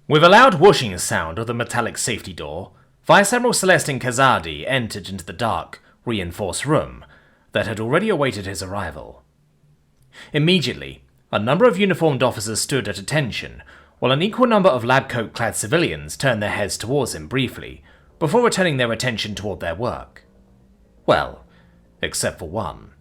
With a loud whooshing sound of the metallic safety door, Vice Admiral Celestin Kazadi entered into the dark, reinforced room that had already awaited his arrival. Immediately, a number of uniformed officers stood at attention, while an equal number of lab coat-clad civilians turned their heads towards him briefly, before returning their attention toward their work. Well, except for one.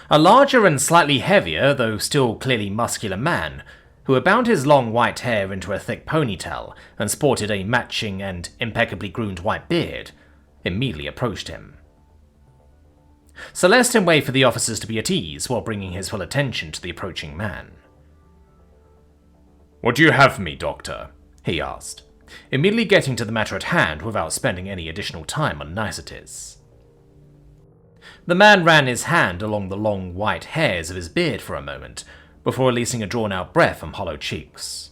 A larger and slightly heavier, though still clearly muscular man, who had bound his long white hair into a thick ponytail and sported a matching and impeccably groomed white beard, immediately approached him. Celestin waited for the officers to be at ease while bringing his full attention to the approaching man. "What do you have for me, Doctor?" he asked, immediately getting to the matter at hand without spending any additional time on niceties. The man ran his hand along the long white hairs of his beard for a moment, before releasing a drawn-out breath from hollow cheeks.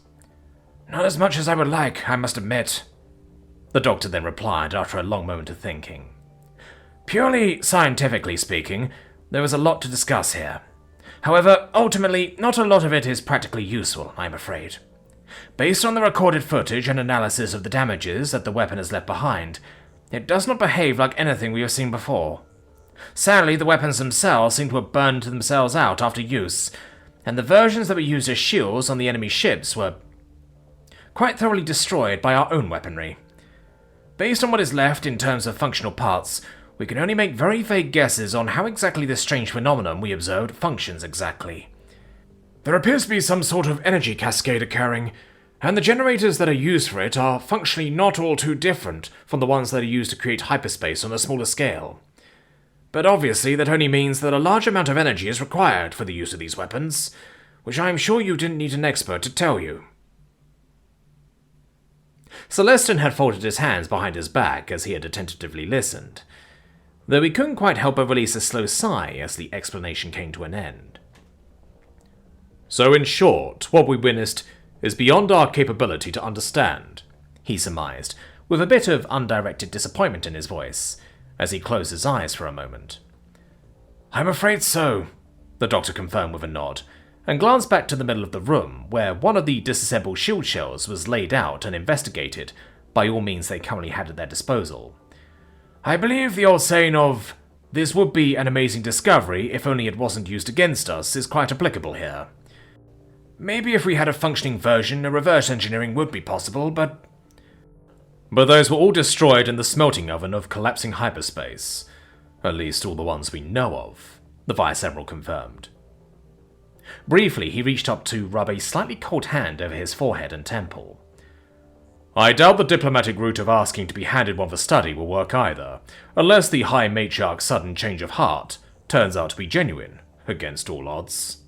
"Not as much as I would like, I must admit," the doctor then replied after a long moment of thinking. "Purely scientifically speaking, there is a lot to discuss here. However, ultimately, not a lot of it is practically useful, I'm afraid. Based on the recorded footage and analysis of the damages that the weapon has left behind, it does not behave like anything we have seen before. Sadly, the weapons themselves seem to have burned themselves out after use, and the versions that were used as shields on the enemy ships were quite thoroughly destroyed by our own weaponry. Based on what is left in terms of functional parts, we can only make very vague guesses on how exactly this strange phenomenon we observed functions exactly. There appears to be some sort of energy cascade occurring, and the generators that are used for it are functionally not all too different from the ones that are used to create hyperspace on a smaller scale. But obviously that only means that a large amount of energy is required for the use of these weapons, which I am sure you didn't need an expert to tell you." Celestin had folded his hands behind his back as he had attentively listened, though he couldn't quite help but release a slow sigh as the explanation came to an end. "So in short, what we witnessed is beyond our capability to understand," he surmised, with a bit of undirected disappointment in his voice, as he closed his eyes for a moment. "I'm afraid so," the doctor confirmed with a nod, and glanced back to the middle of the room, where one of the disassembled shield shells was laid out and investigated by all means they currently had at their disposal. "I believe the old saying of, 'this would be an amazing discovery if only it wasn't used against us,' is quite applicable here. Maybe if we had a functioning version, a reverse engineering would be possible, but those were all destroyed in the smelting oven of collapsing hyperspace. At least all the ones we know of," the Vice Admiral confirmed. Briefly, he reached up to rub a slightly cold hand over his forehead and temple. "I doubt the diplomatic route of asking to be handed one for study will work either, unless the High Matriarch's sudden change of heart turns out to be genuine, against all odds."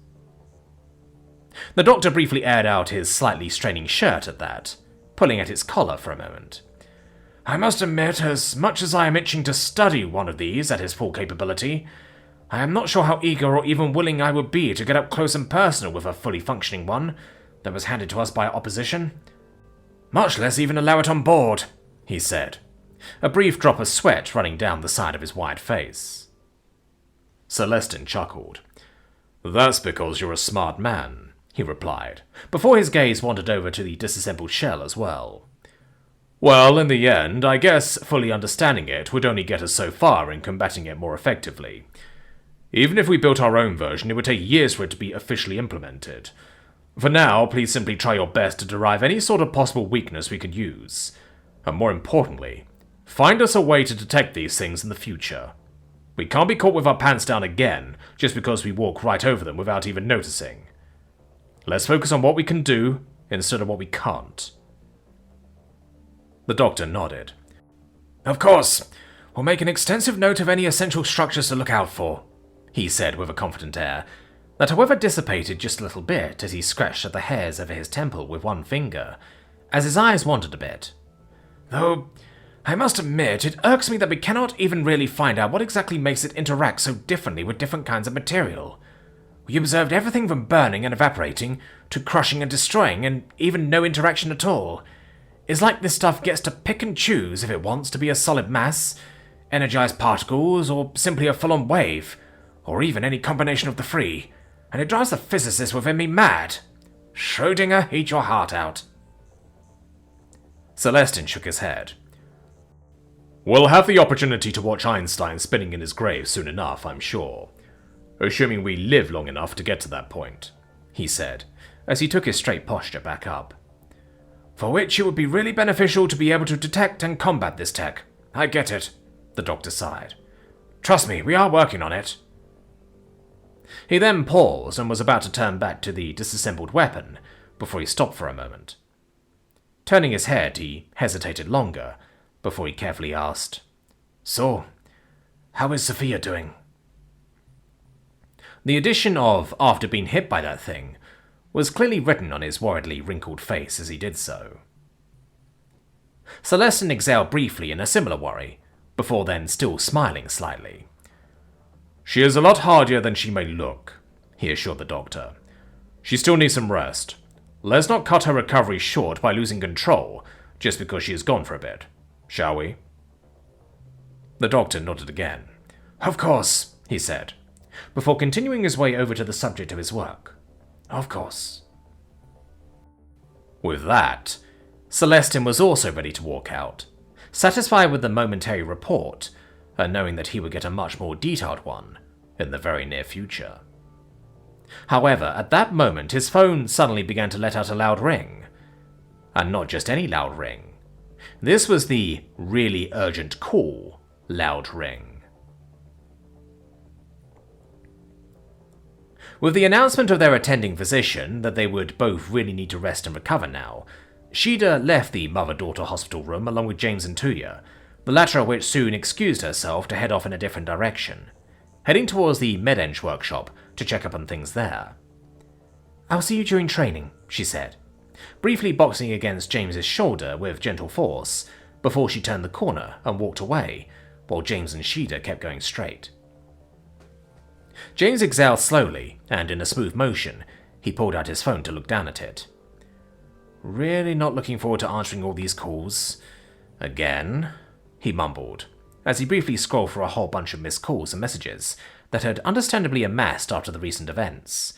The doctor briefly aired out his slightly straining shirt at that, pulling at its collar for a moment. "I must admit, as much as I am itching to study one of these at his full capability, I am not sure how eager or even willing I would be to get up close and personal with a fully functioning one that was handed to us by our opposition. Much less even allow it on board," he said, a brief drop of sweat running down the side of his wide face. Celestin chuckled. "That's because you're a smart man," he replied, before his gaze wandered over to the disassembled shell as well. "Well, in the end, I guess fully understanding it would only get us so far in combating it more effectively. Even if we built our own version, it would take years for it to be officially implemented. For now, please simply try your best to derive any sort of possible weakness we could use. And more importantly, find us a way to detect these things in the future. We can't be caught with our pants down again, just because we walk right over them without even noticing. Let's focus on what we can do, instead of what we can't." The doctor nodded. "Of course, we'll make an extensive note of any essential structures to look out for," he said with a confident air, that however dissipated just a little bit as he scratched at the hairs over his temple with one finger, as his eyes wandered a bit. "Though, I must admit, it irks me that we cannot even really find out what exactly makes it interact so differently with different kinds of material. We observed everything from burning and evaporating, to crushing and destroying, and even no interaction at all. It's like this stuff gets to pick and choose if it wants to be a solid mass, energized particles, or simply a full-on wave, or even any combination of the three, and it drives the physicist within me mad. Schrödinger, eat your heart out." Celestin shook his head. We'll have the opportunity to watch Einstein spinning in his grave soon enough, I'm sure. Assuming we live long enough to get to that point, he said, as he took his straight posture back up. For which it would be really beneficial to be able to detect and combat this tech. I get it, the doctor sighed. Trust me, we are working on it. He then paused and was about to turn back to the disassembled weapon before he stopped for a moment. Turning his head, he hesitated longer before he carefully asked, So, how is Sophia doing? The addition of after being hit by that thing was clearly written on his worriedly wrinkled face as he did so. Celestin exhaled briefly in a similar worry, before then still smiling slightly. She is a lot hardier than she may look, he assured the doctor. She still needs some rest. Let's not cut her recovery short by losing control just because she is gone for a bit, shall we? The doctor nodded again. Of course, he said, before continuing his way over to the subject of his work. Of course. With that, Celestin was also ready to walk out, satisfied with the momentary report, and knowing that he would get a much more detailed one in the very near future. However, at that moment his phone suddenly began to let out a loud ring. And not just any loud ring. This was the really urgent call loud ring. With the announcement of their attending physician that they would both really need to rest and recover now, Shida left the mother-daughter hospital room along with James and Tuya, the latter of which soon excused herself to head off in a different direction, heading towards the med-eng workshop to check up on things there. I'll see you during training, she said, briefly boxing against James's shoulder with gentle force before she turned the corner and walked away, while James and Shida kept going straight. James exhaled slowly, and in a smooth motion, he pulled out his phone to look down at it. Really not looking forward to answering all these calls. Again, he mumbled, as he briefly scrolled through a whole bunch of missed calls and messages that had understandably amassed after the recent events.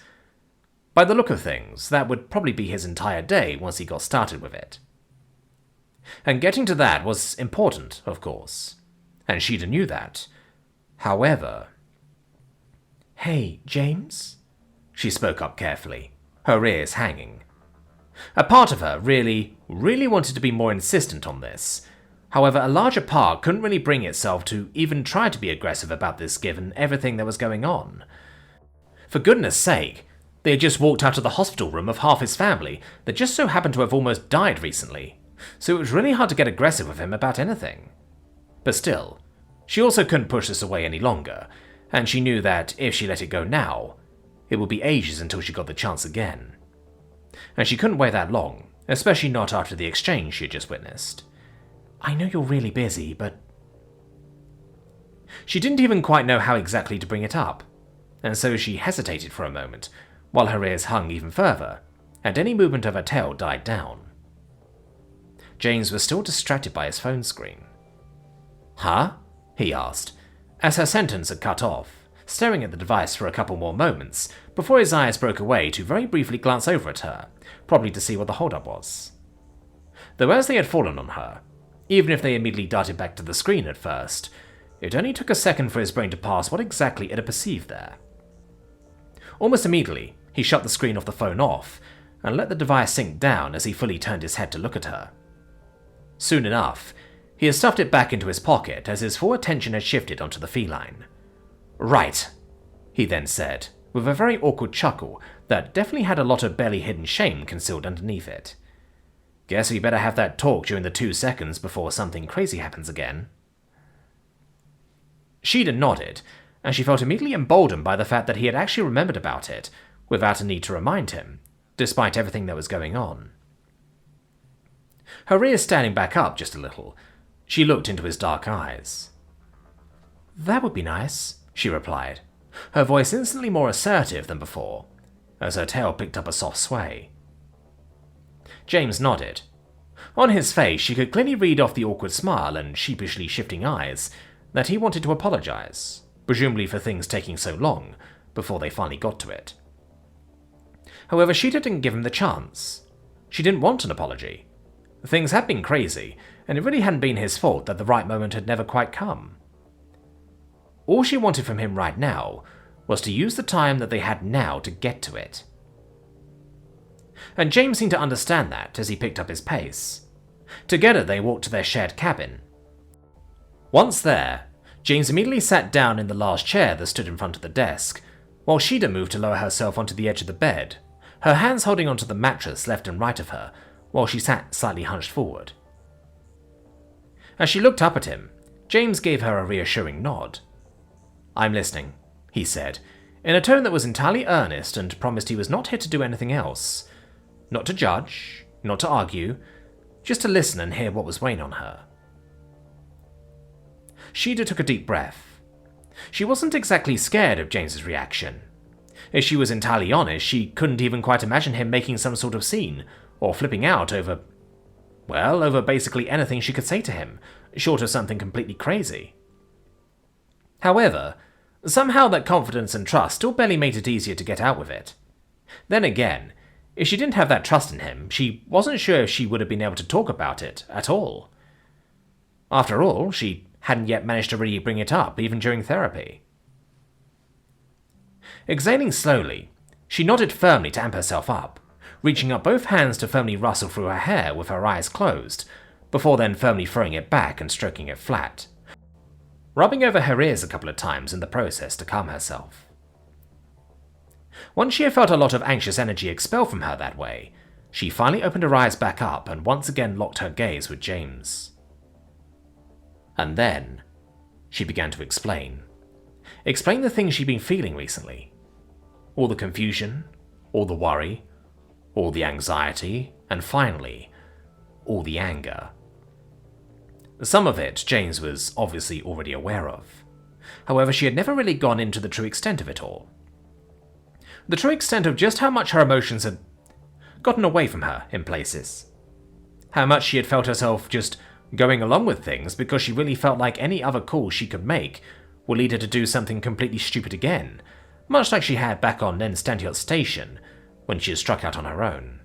By the look of things, that would probably be his entire day once he got started with it. And getting to that was important, of course, and Shida knew that. However... Hey, James? She spoke up carefully, her ears hanging. A part of her really wanted to be more insistent on this. However, a larger part couldn't really bring itself to even try to be aggressive about this given everything that was going on. For goodness sake, they had just walked out of the hospital room of half his family that just so happened to have almost died recently, so it was really hard to get aggressive with him about anything. But still, she also couldn't push this away any longer, and she knew that if she let it go now, it would be ages until she got the chance again. And she couldn't wait that long, especially not after the exchange she had just witnessed. I know you're really busy, but... She didn't even quite know how exactly to bring it up, and so she hesitated for a moment, while her ears hung even further, and any movement of her tail died down. James was still distracted by his phone screen. Huh? He asked, as her sentence had cut off, staring at the device for a couple more moments before his eyes broke away to very briefly glance over at her, probably to see what the holdup was. Though as they had fallen on her, even if they immediately darted back to the screen at first, it only took a second for his brain to pass what exactly it had perceived there. Almost immediately, he shut the screen of the phone off and let the device sink down as he fully turned his head to look at her. Soon enough, he had stuffed it back into his pocket as his full attention had shifted onto the feline. Right, he then said, with a very awkward chuckle that definitely had a lot of barely-hidden shame concealed underneath it. Guess we better have that talk during the 2 seconds before something crazy happens again. Shida nodded, and she felt immediately emboldened by the fact that he had actually remembered about it, without a need to remind him, despite everything that was going on. Her ears standing back up just a little, she looked into his dark eyes. That would be nice, she replied, her voice instantly more assertive than before, as her tail picked up a soft sway. James nodded. On his face, she could clearly read off the awkward smile and sheepishly shifting eyes that he wanted to apologize, presumably for things taking so long before they finally got to it. However, Shida didn't give him the chance. She didn't want an apology. Things had been crazy, and it really hadn't been his fault that the right moment had never quite come. All she wanted from him right now was to use the time that they had now to get to it. And James seemed to understand that as he picked up his pace. Together they walked to their shared cabin. Once there, James immediately sat down in the large chair that stood in front of the desk, while Sheeda moved to lower herself onto the edge of the bed, her hands holding onto the mattress left and right of her, while she sat slightly hunched forward. As she looked up at him, James gave her a reassuring nod. "I'm listening," he said, in a tone that was entirely earnest and promised he was not here to do anything else. Not to judge, not to argue, just to listen and hear what was weighing on her. Sheeda took a deep breath. She wasn't exactly scared of James's reaction. If she was entirely honest, she couldn't even quite imagine him making some sort of scene, or flipping out over basically anything she could say to him, short of something completely crazy. However, somehow that confidence and trust still barely made it easier to get out with it. Then again, if she didn't have that trust in him, she wasn't sure if she would have been able to talk about it at all. After all, she hadn't yet managed to really bring it up, even during therapy. Exhaling slowly, she nodded firmly to amp herself up, reaching up both hands to firmly rustle through her hair with her eyes closed, before then firmly throwing it back and stroking it flat, rubbing over her ears a couple of times in the process to calm herself. Once she had felt a lot of anxious energy expel from her that way, she finally opened her eyes back up and once again locked her gaze with James. And then, she began to explain. Explain the things she'd been feeling recently. All the confusion, all the worry, all the anxiety, and finally, all the anger. Some of it James was obviously already aware of. However, she had never really gone into the true extent of it all. The true extent of just how much her emotions had gotten away from her in places. How much she had felt herself just going along with things because she really felt like any other call she could make would lead her to do something completely stupid again, much like she had back on Nen Stantiot's station when she had struck out on her own.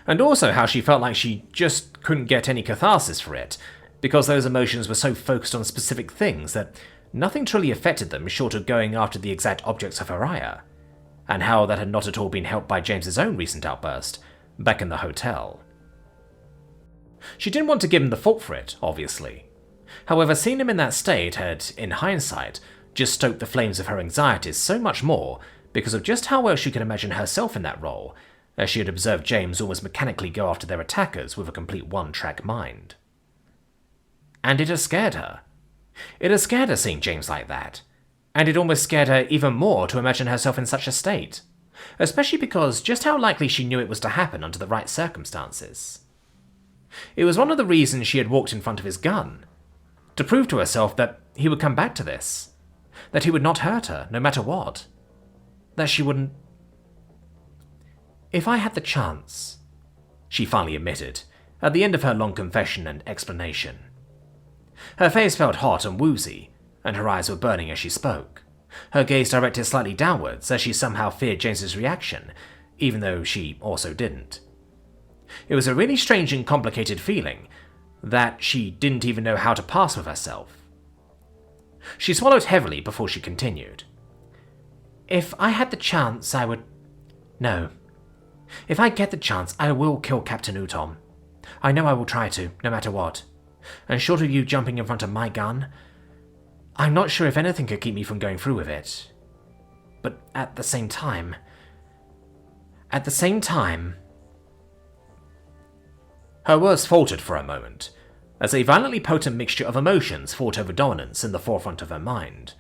And also how she felt like she just couldn't get any catharsis for it, because those emotions were so focused on specific things that nothing truly affected them short of going after the exact objects of her ire, and how that had not at all been helped by James's own recent outburst back in the hotel. She didn't want to give him the fault for it, obviously. However, seeing him in that state had, in hindsight, just stoked the flames of her anxieties so much more because of just how well she could imagine herself in that role, as she had observed James almost mechanically go after their attackers with a complete one-track mind. And it had scared her. It had scared her seeing James like that, and it almost scared her even more to imagine herself in such a state, especially because just how likely she knew it was to happen under the right circumstances. It was one of the reasons she had walked in front of his gun, to prove to herself that he would come back to this, that he would not hurt her, no matter what, that she wouldn't... "If I had the chance," she finally admitted, at the end of her long confession and explanation. Her face felt hot and woozy, and her eyes were burning as she spoke, her gaze directed slightly downwards as she somehow feared James's reaction, even though she also didn't. It was a really strange and complicated feeling that she didn't even know how to pass with herself. She swallowed heavily before she continued. "If I had the chance, I would... No. If I get the chance, I will kill Captain Utom. I know I will try to, no matter what. And short of you jumping in front of my gun, I'm not sure if anything could keep me from going through with it. But at the same time... Her words faltered for a moment, as a violently potent mixture of emotions fought over dominance in the forefront of her mind,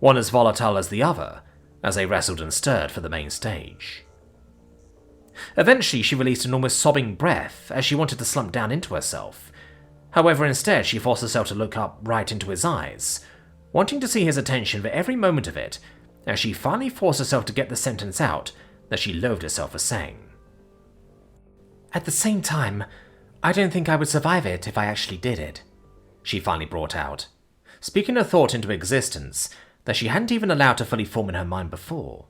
one as volatile as the other, as they wrestled and stirred for the main stage. Eventually she released an almost sobbing breath as she wanted to slump down into herself. However, instead she forced herself to look up right into his eyes, wanting to see his attention for every moment of it, as she finally forced herself to get the sentence out that she loathed herself for saying. "At the same time, I don't think I would survive it if I actually did it," she finally brought out, speaking a thought into existence that she hadn't even allowed to fully form in her mind before.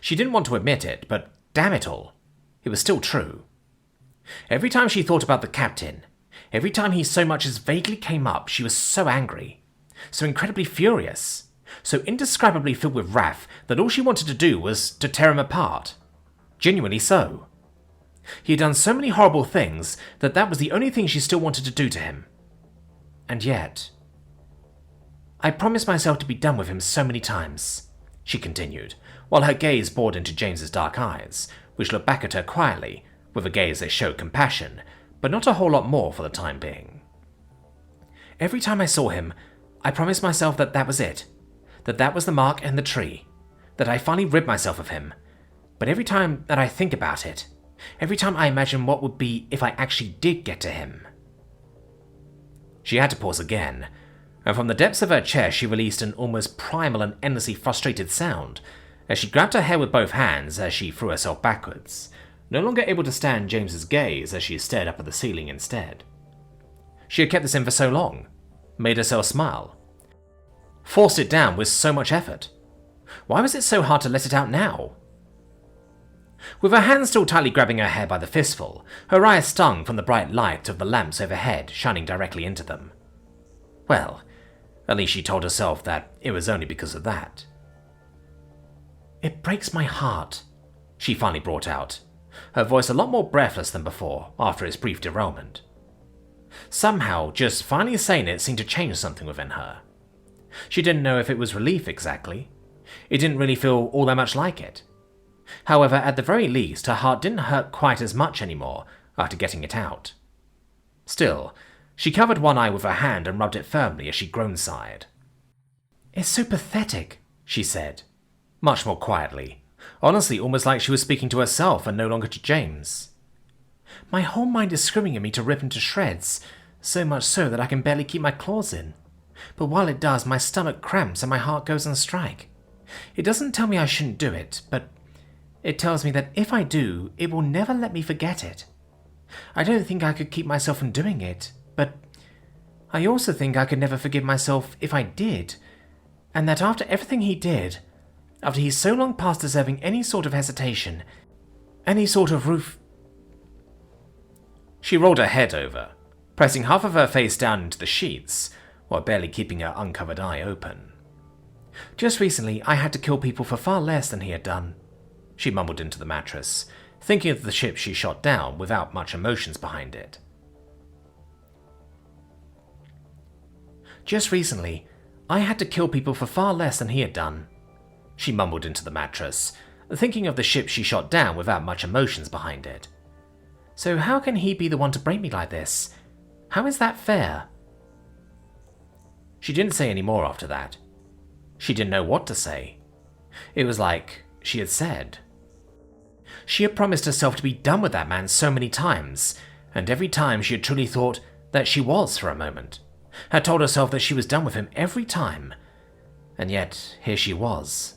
She didn't want to admit it, but damn it all, it was still true. Every time she thought about the captain, every time he so much as vaguely came up, she was so angry, so incredibly furious, so indescribably filled with wrath that all she wanted to do was to tear him apart. Genuinely so. He had done so many horrible things that that was the only thing she still wanted to do to him. And yet... I promised myself to be done with him so many times, she continued, while her gaze bored into James's dark eyes, which looked back at her quietly, with a gaze that showed compassion, but not a whole lot more for the time being. Every time I saw him, I promised myself that that was it, that that was the mark and the tree, that I finally rid myself of him. But every time that I think about it, every time I imagine what would be if I actually did get to him... She had to pause again, and from the depths of her chair she released an almost primal and endlessly frustrated sound, as she grabbed her hair with both hands as she threw herself backwards, no longer able to stand James's gaze as she stared up at the ceiling instead. She had kept this in for so long, made herself smile, forced it down with so much effort. Why was it so hard to let it out now? With her hands still tightly grabbing her hair by the fistful, her eyes stung from the bright light of the lamps overhead shining directly into them. Well, at least she told herself that it was only because of that. "It breaks my heart," she finally brought out, her voice a lot more breathless than before after its brief derailment. Somehow, just finally saying it seemed to change something within her. She didn't know if it was relief exactly. It didn't really feel all that much like it. However, at the very least, her heart didn't hurt quite as much anymore after getting it out. Still, she covered one eye with her hand and rubbed it firmly as she groan-sighed. "It's so pathetic," she said, much more quietly, honestly almost like she was speaking to herself and no longer to James. "My whole mind is screaming at me to rip him to shreds, so much so that I can barely keep my claws in. But while it does, my stomach cramps and my heart goes on strike. It doesn't tell me I shouldn't do it, but it tells me that if I do, it will never let me forget it. I don't think I could keep myself from doing it, but I also think I could never forgive myself if I did, and that after everything he did, after he's so long past deserving any sort of hesitation, any sort of roof..." She rolled her head over, pressing half of her face down into the sheets, while barely keeping her uncovered eye open. "Just recently, I had to kill people for far less than he had done," she mumbled into the mattress, thinking of the ship she shot down without much emotions behind it. "Just recently, I had to kill people for far less than he had done," she mumbled into the mattress, thinking of the ship she shot down without much emotions behind it. "So how can he be the one to break me like this? How is that fair?" She didn't say any more after that. She didn't know what to say. It was like she had said. She had promised herself to be done with that man so many times, and every time she had truly thought that she was for a moment, had told herself that she was done with him every time, and yet here she was.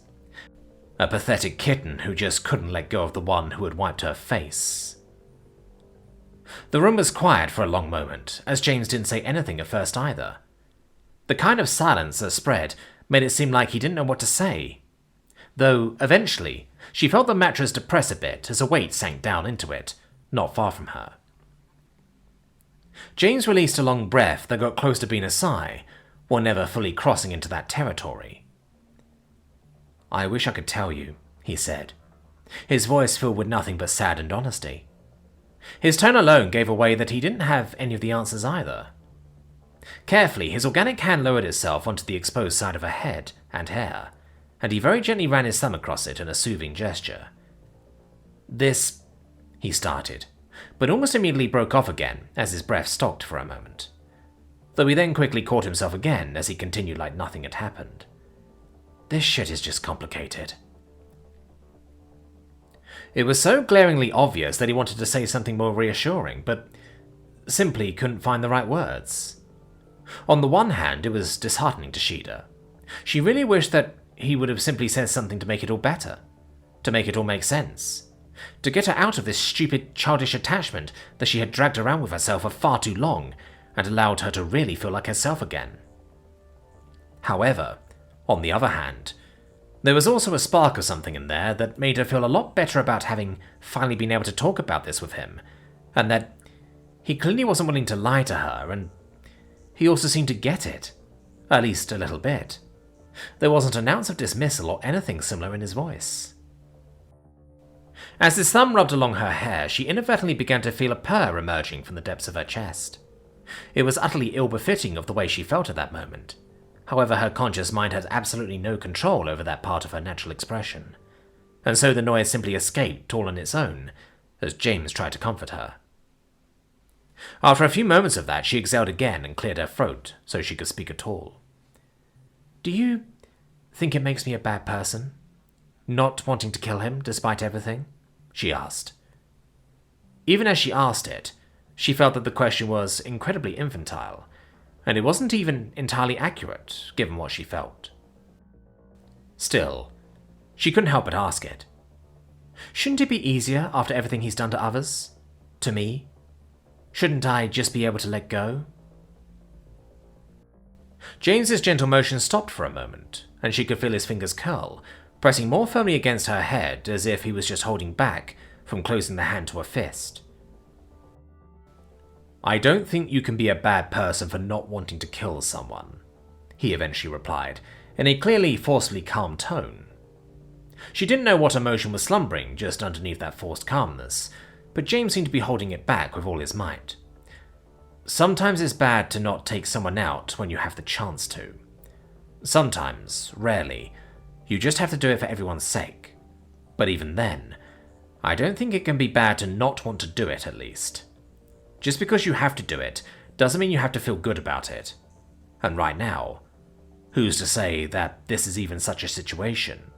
A pathetic kitten who just couldn't let go of the one who had wiped her face. The room was quiet for a long moment, as James didn't say anything at first either. The kind of silence that spread made it seem like he didn't know what to say. Though, eventually, she felt the mattress depress a bit as a weight sank down into it, not far from her. James released a long breath that got close to being a sigh, while never fully crossing into that territory. "I wish I could tell you," he said, his voice filled with nothing but sad and honesty. His tone alone gave away that he didn't have any of the answers either. Carefully, his organic hand lowered itself onto the exposed side of her head and hair, and he very gently ran his thumb across it in a soothing gesture. "This," he started, but almost immediately broke off again as his breath stopped for a moment, though he then quickly caught himself again as he continued like nothing had happened. "This shit is just complicated." It was so glaringly obvious that he wanted to say something more reassuring, but simply couldn't find the right words. On the one hand, it was disheartening to Sheeda. She really wished that he would have simply said something to make it all better, to make it all make sense, to get her out of this stupid, childish attachment that she had dragged around with herself for far too long and allowed her to really feel like herself again. However, on the other hand, there was also a spark of something in there that made her feel a lot better about having finally been able to talk about this with him, and that he clearly wasn't willing to lie to her, and he also seemed to get it, at least a little bit. There wasn't an ounce of dismissal or anything similar in his voice. As his thumb rubbed along her hair, she inadvertently began to feel a purr emerging from the depths of her chest. It was utterly ill-befitting of the way she felt at that moment. However, her conscious mind had absolutely no control over that part of her natural expression, and so the noise simply escaped all on its own, as James tried to comfort her. After a few moments of that, she exhaled again and cleared her throat so she could speak at all. "Do you think it makes me a bad person, not wanting to kill him despite everything?" she asked. Even as she asked it, she felt that the question was incredibly infantile, and it wasn't even entirely accurate, given what she felt. Still, she couldn't help but ask it. Shouldn't it be easier after everything he's done to others? To me? Shouldn't I just be able to let go? James's gentle motion stopped for a moment, and she could feel his fingers curl, pressing more firmly against her head as if he was just holding back from closing the hand to a fist. "I don't think you can be a bad person for not wanting to kill someone," he eventually replied, in a clearly forcefully calm tone. She didn't know what emotion was slumbering just underneath that forced calmness, but James seemed to be holding it back with all his might. "Sometimes it's bad to not take someone out when you have the chance to. Sometimes, rarely, you just have to do it for everyone's sake. But even then, I don't think it can be bad to not want to do it, at least. Just because you have to do it doesn't mean you have to feel good about it. And right now, who's to say that this is even such a situation?"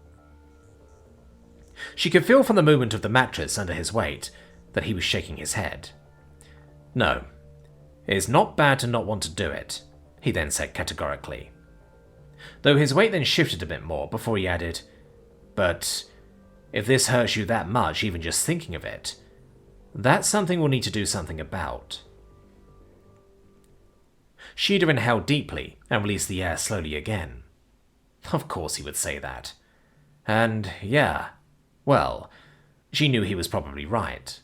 She could feel from the movement of the mattress under his weight that he was shaking his head. "No, it's not bad to not want to do it," he then said categorically. Though his weight then shifted a bit more before he added, "But if this hurts you that much, even just thinking of it, that's something we'll need to do something about." She'd inhaled deeply and released the air slowly again. Of course he would say that. And yeah, well, she knew he was probably right.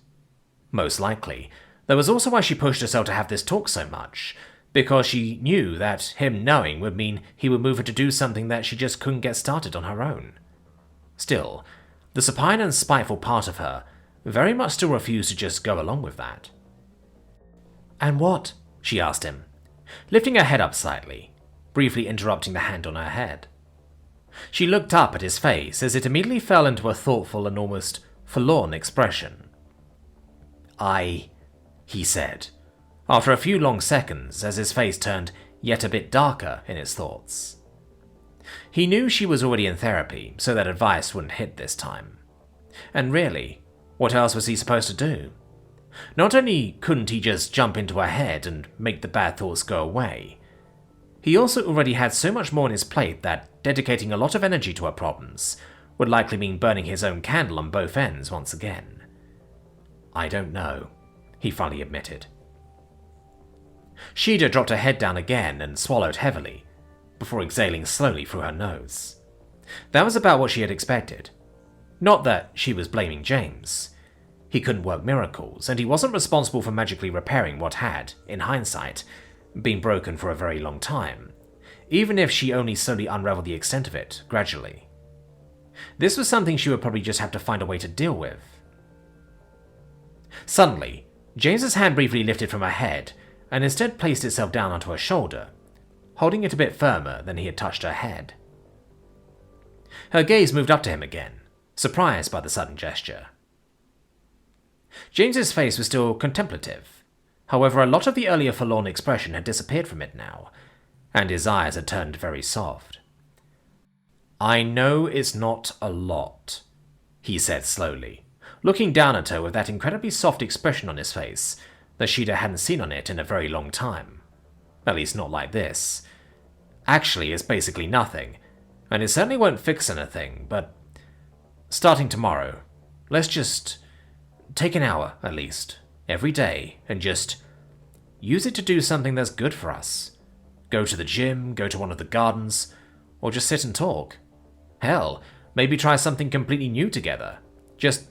Most likely. That was also why she pushed herself to have this talk so much, because she knew that him knowing would mean he would move her to do something that she just couldn't get started on her own. Still, the supine and spiteful part of her very much still refused to just go along with that. "And what?" she asked him, lifting her head up slightly, briefly interrupting the hand on her head. She looked up at his face as it immediately fell into a thoughtful and almost forlorn expression. He said, after a few long seconds as his face turned yet a bit darker in its thoughts. He knew she was already in therapy, so that advice wouldn't hit this time. And really, what else was he supposed to do? Not only couldn't he just jump into her head and make the bad thoughts go away, he also already had so much more on his plate that dedicating a lot of energy to her problems would likely mean burning his own candle on both ends once again. "I don't know," he finally admitted. Sheeda dropped her head down again and swallowed heavily, before exhaling slowly through her nose. That was about what she had expected. Not that she was blaming James. He couldn't work miracles, and he wasn't responsible for magically repairing what had, in hindsight, been broken for a very long time, even if she only slowly unraveled the extent of it, gradually. This was something she would probably just have to find a way to deal with. Suddenly, James's hand briefly lifted from her head and instead placed itself down onto her shoulder, holding it a bit firmer than he had touched her head. Her gaze moved up to him again, surprised by the sudden gesture. James's face was still contemplative. However, a lot of the earlier forlorn expression had disappeared from it now, and his eyes had turned very soft. "I know it's not a lot," he said slowly, looking down at her with that incredibly soft expression on his face that Sheeda hadn't seen on it in a very long time. At least not like this. Actually, it's basically nothing, and it certainly won't fix anything, but starting tomorrow, let's just take an hour, at least, every day, and just use it to do something that's good for us. Go to the gym, go to one of the gardens, or just sit and talk. Hell, maybe try something completely new together. Just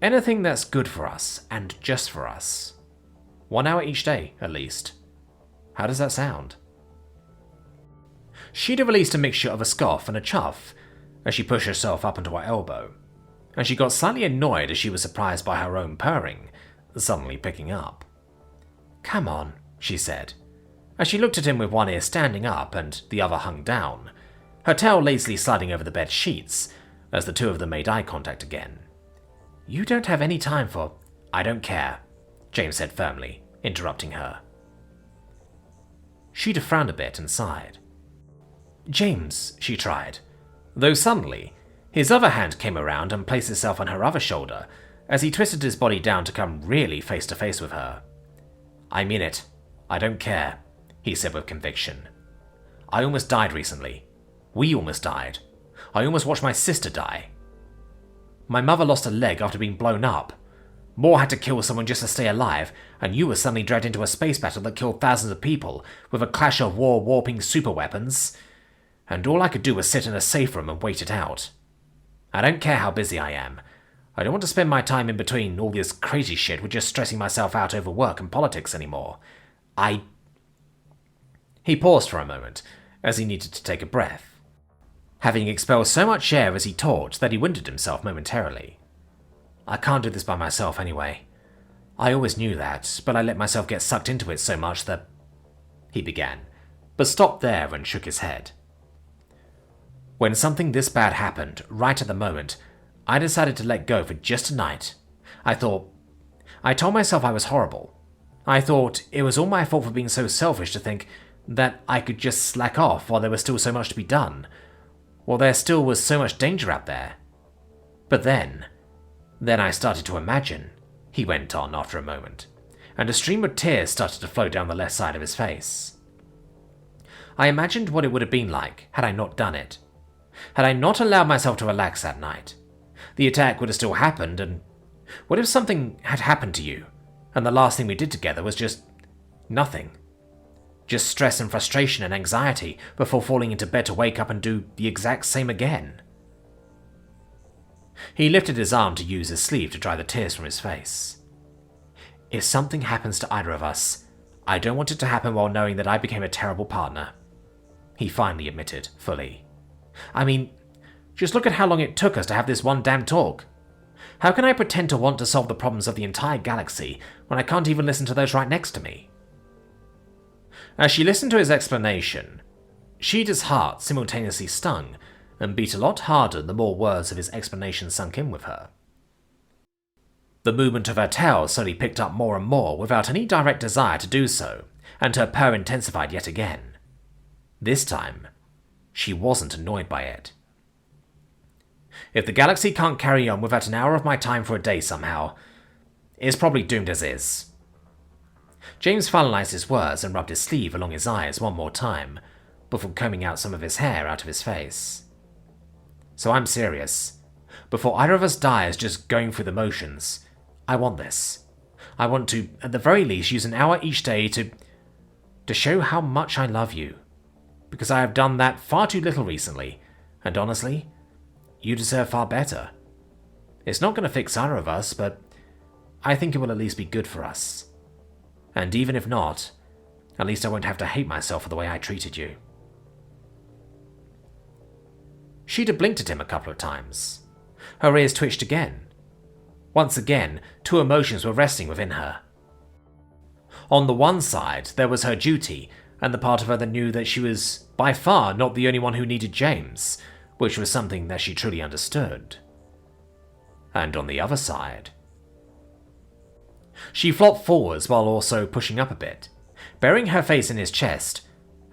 Anything that's good for us, and just for us. 1 hour each day, at least. How does that sound? She'd released a mixture of a scoff and a chuff as she pushed herself up onto her elbow, and she got slightly annoyed as she was surprised by her own purring suddenly picking up. "Come on," she said, as she looked at him with one ear standing up and the other hung down, her tail lazily sliding over the bed sheets as the two of them made eye contact again. "You don't have any time for—" "I don't care," James said firmly, interrupting her. She'd frowned a bit and sighed. "James," she tried, though suddenly his other hand came around and placed itself on her other shoulder as he twisted his body down to come really face to face with her. "I mean it. I don't care," he said with conviction. "I almost died recently. We almost died. I almost watched my sister die. My mother lost a leg after being blown up. Moore had to kill someone just to stay alive, and you were suddenly dragged into a space battle that killed thousands of people with a clash of war-warping superweapons. And all I could do was sit in a safe room and wait it out. I don't care how busy I am. I don't want to spend my time in between all this crazy shit with just stressing myself out over work and politics anymore. He paused for a moment, as he needed to take a breath, having expelled so much air as he talked that he winded himself momentarily. "I can't do this by myself anyway. I always knew that, but I let myself get sucked into it so much that—" he began, but stopped there and shook his head. "When something this bad happened, right at the moment, I decided to let go for just a night. I told myself I was horrible. I thought it was all my fault for being so selfish to think that I could just slack off while there was still so much to be done, while there still was so much danger out there. But then I started to imagine," he went on after a moment, and a stream of tears started to flow down the left side of his face. "I imagined what it would have been like had I not done it. Had I not allowed myself to relax that night. The attack would have still happened, and what if something had happened to you, and the last thing we did together was just nothing? Just stress and frustration and anxiety before falling into bed to wake up and do the exact same again." He lifted his arm to use his sleeve to dry the tears from his face. "If something happens to either of us, I don't want it to happen while knowing that I became a terrible partner," he finally admitted, fully. "I mean, just look at how long it took us to have this one damn talk. How can I pretend to want to solve the problems of the entire galaxy when I can't even listen to those right next to me?" As she listened to his explanation, Sheeta's heart simultaneously stung and beat a lot harder the more words of his explanation sunk in with her. The movement of her tail slowly picked up more and more without any direct desire to do so, and her purr intensified yet again. This time, she wasn't annoyed by it. "If the galaxy can't carry on without an hour of my time for a day somehow, it's probably doomed as is." James finalized his words and rubbed his sleeve along his eyes one more time, before combing out some of his hair out of his face. "So I'm serious. Before either of us dies just going through the motions, I want this. I want to, at the very least, use an hour each day to show how much I love you. Because I have done that far too little recently, and honestly, you deserve far better. It's not going to fix either of us, but I think it will at least be good for us. And even if not, at least I won't have to hate myself for the way I treated you." She'd blinked at him a couple of times. Her ears twitched again. Once again, two emotions were resting within her. On the one side, there was her duty, and the part of her that knew that she was by far not the only one who needed James, which was something that she truly understood. And on the other side, she flopped forwards while also pushing up a bit, burying her face in his chest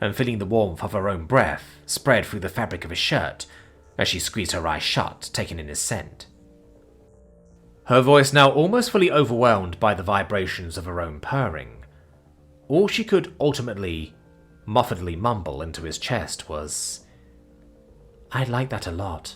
and feeling the warmth of her own breath spread through the fabric of his shirt as she squeezed her eyes shut, taking in his scent. Her voice now almost fully overwhelmed by the vibrations of her own purring. All she could ultimately, muffledly mumble into his chest was, "I'd like that a lot."